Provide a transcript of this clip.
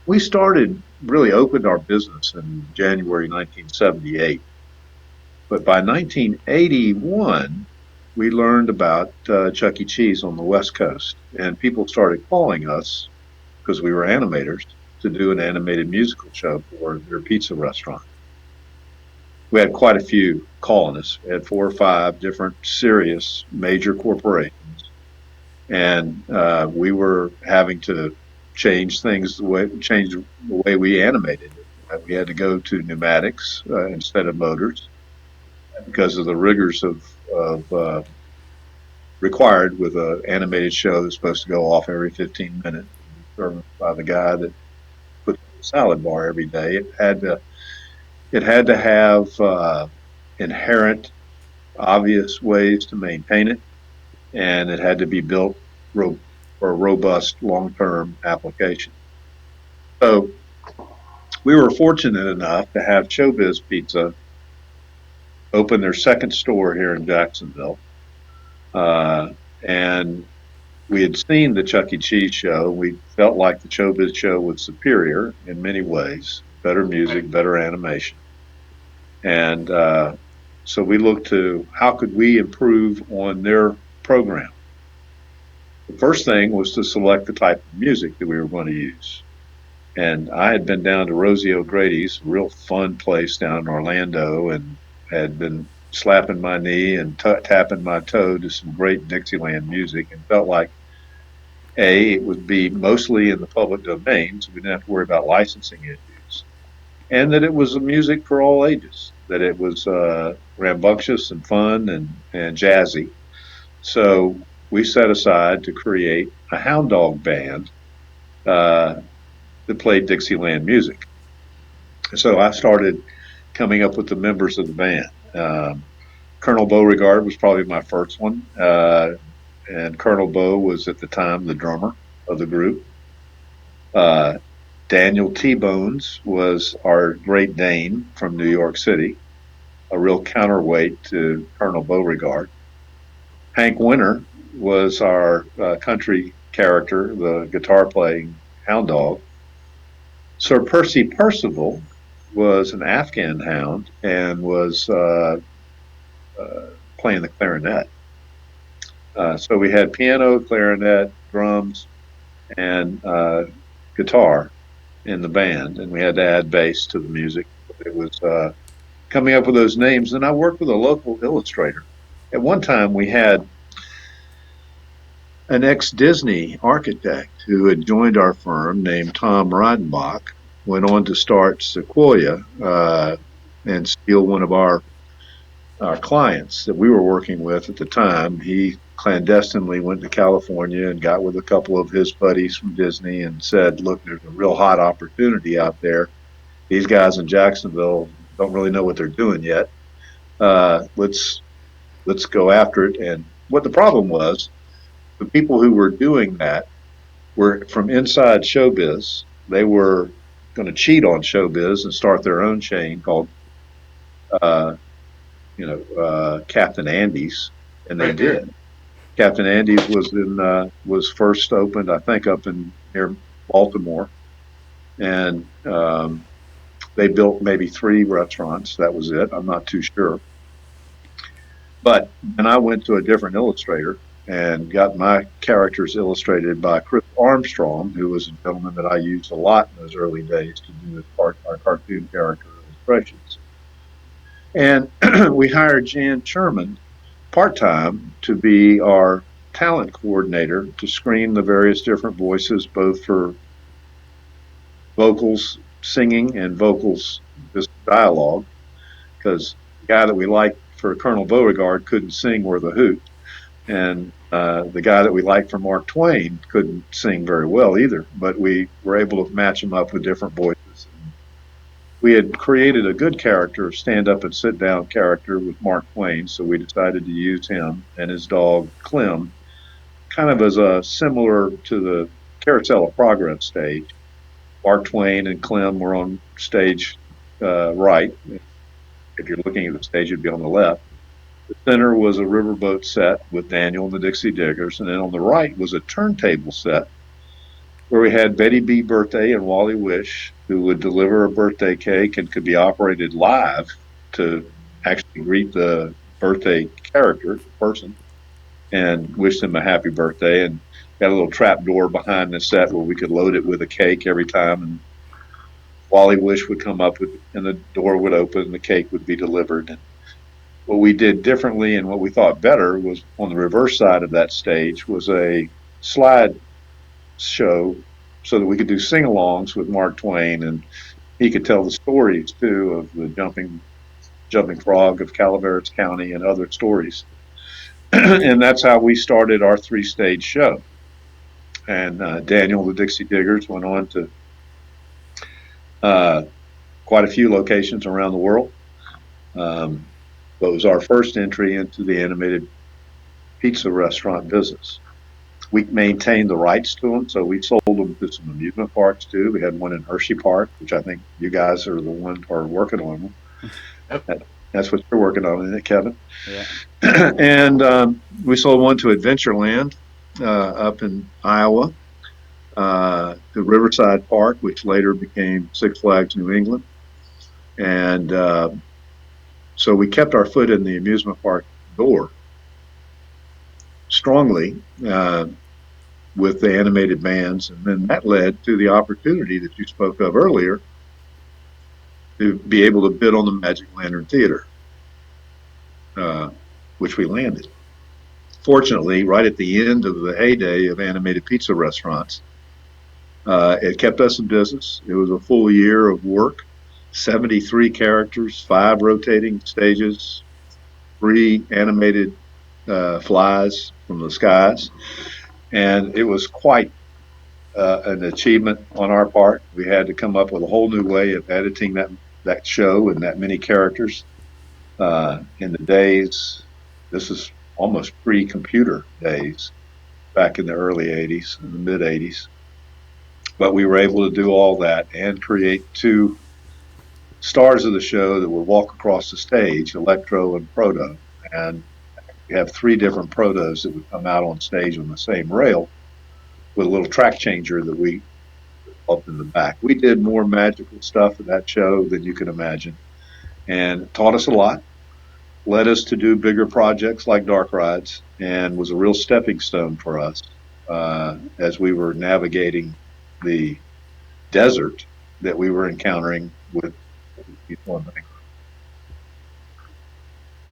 We really opened our business in January 1978, but by 1981, we learned about Chuck E. Cheese on the West Coast, and people started calling us because we were animators to do an animated musical show for their pizza restaurant. We had quite a few calling us. We had 4 or 5 different serious major corporations, and we were having to change the way we animated it. We had to go to pneumatics instead of motors because of the rigors of required with an animated show that's supposed to go off every 15 minutes and be served by the guy that puts the salad bar every day. It had to have inherent, obvious ways to maintain it, and it had to be built for a robust long-term application. So we were fortunate enough to have Showbiz Pizza open their second store here in Jacksonville, and we had seen the Chuck E. Cheese show. We felt like the Showbiz show was superior in many ways, better music, better animation, and so we looked to how could we improve on their program. The first thing was to select the type of music that we were going to use. And I had been down to Rosie O'Grady's, a real fun place down in Orlando, and had been slapping my knee and tapping my toe to some great Dixieland music, and felt like it would be mostly in the public domain, so we didn't have to worry about licensing issues, and that it was a music for all ages, that it was rambunctious and fun and jazzy. So we set aside to create a hound dog band uh, that played Dixieland music. So I started coming up with the members of the band. Colonel Beauregard was probably my first one, and Colonel Beau was at the time the drummer of the group. Uh, Daniel T. Bones was our Great Dane from New York City, a real counterweight to Colonel Beauregard. Hank Winter was our country character, the guitar playing hound dog. Sir Percy Percival was an Afghan hound and was uh, playing the clarinet. So we had piano, clarinet, drums, and guitar in the band, and we had to add bass to the music. It was coming up with those names, and I worked with a local illustrator. At one time, we had an ex-Disney architect who had joined our firm named Tom Reidenbach, went on to start Sequoia and steal one of our clients that we were working with at the time. He clandestinely went to California and got with a couple of his buddies from Disney and said, "Look, there's a real hot opportunity out there. These guys in Jacksonville don't really know what they're doing yet. Let's go after it." And what the problem was, the people who were doing that were from inside showbiz. They were going to cheat on showbiz and start their own chain called, uh, Captain Andy's, and they did. Captain Andy's was first opened, I think, up in near Baltimore, and they built maybe 3 restaurants. That was it. I'm not too sure. But then I went to a different illustrator and got my characters illustrated by Chris Armstrong, who was a gentleman that I used a lot in those early days to do our cartoon character illustrations. And we hired Jan Sherman part time to be our talent coordinator to screen the various different voices, both for vocals, singing, and vocals, just dialogue, because the guy that we liked for Colonel Beauregard couldn't sing worth a hoot. And the guy that we liked for Mark Twain couldn't sing very well either, but we were able to match him up with different voices. We had created a good character, stand up and sit down character with Mark Twain, so we decided to use him and his dog Clem, kind of as a similar to the Carousel of Progress stage. Mark Twain and Clem were on stage right. If you're looking at the stage, you'd be on the left. The center was a riverboat set with Daniel and the Dixie Diggers, and then on the right was a turntable set where we had Betty B birthday and Wally Wish, who would deliver a birthday cake and could be operated live to actually greet the birthday character, person, and wish them a happy birthday. And got a little trap door behind the set where we could load it with a cake every time. And Wally Wish would come up with, and the door would open and the cake would be delivered. And what we did differently and what we thought better was on the reverse side of that stage was a slide show so that we could do sing-alongs with Mark Twain, and he could tell the stories too of the jumping frog of Calaveras County and other stories. And that's how we started our three-stage show. And Daniel, the Dixie Diggers, went on to uh, quite a few locations around the world. But it was our first entry into the animated pizza restaurant business. We maintained the rights to them, so we sold them to some amusement parks too. We had one in Hershey Park, which I think you guys are the ones who are working on. Yep. That's what you're working on, isn't it, Kevin? Yeah. And we sold one to Adventureland up in Iowa, to Riverside Park, which later became Six Flags New England. And so we kept our foot in the amusement park door strongly with the animated bands. And then that led to the opportunity that you spoke of earlier to be able to bid on the Magic Lantern Theater, which we landed. Fortunately, right at the end of the heyday of animated pizza restaurants, it kept us in business. It was a full year of work, 73 characters, 5 rotating stages, 3 animated flies from the skies. And it was quite an achievement on our part. We had to come up with a whole new way of editing that show and that many characters. In the days, this is almost pre-computer days, back in the early 80s and the mid 80s. But we were able to do all that and create 2 stars of the show that would walk across the stage, Electro and Proto. And we have 3 different Protos that would come out on stage on the same rail with a little track changer that we up in the back. We did more magical stuff in that show than you can imagine, and it taught us a lot, led us to do bigger projects like Dark Rides, and was a real stepping stone for us as we were navigating the desert that we were encountering with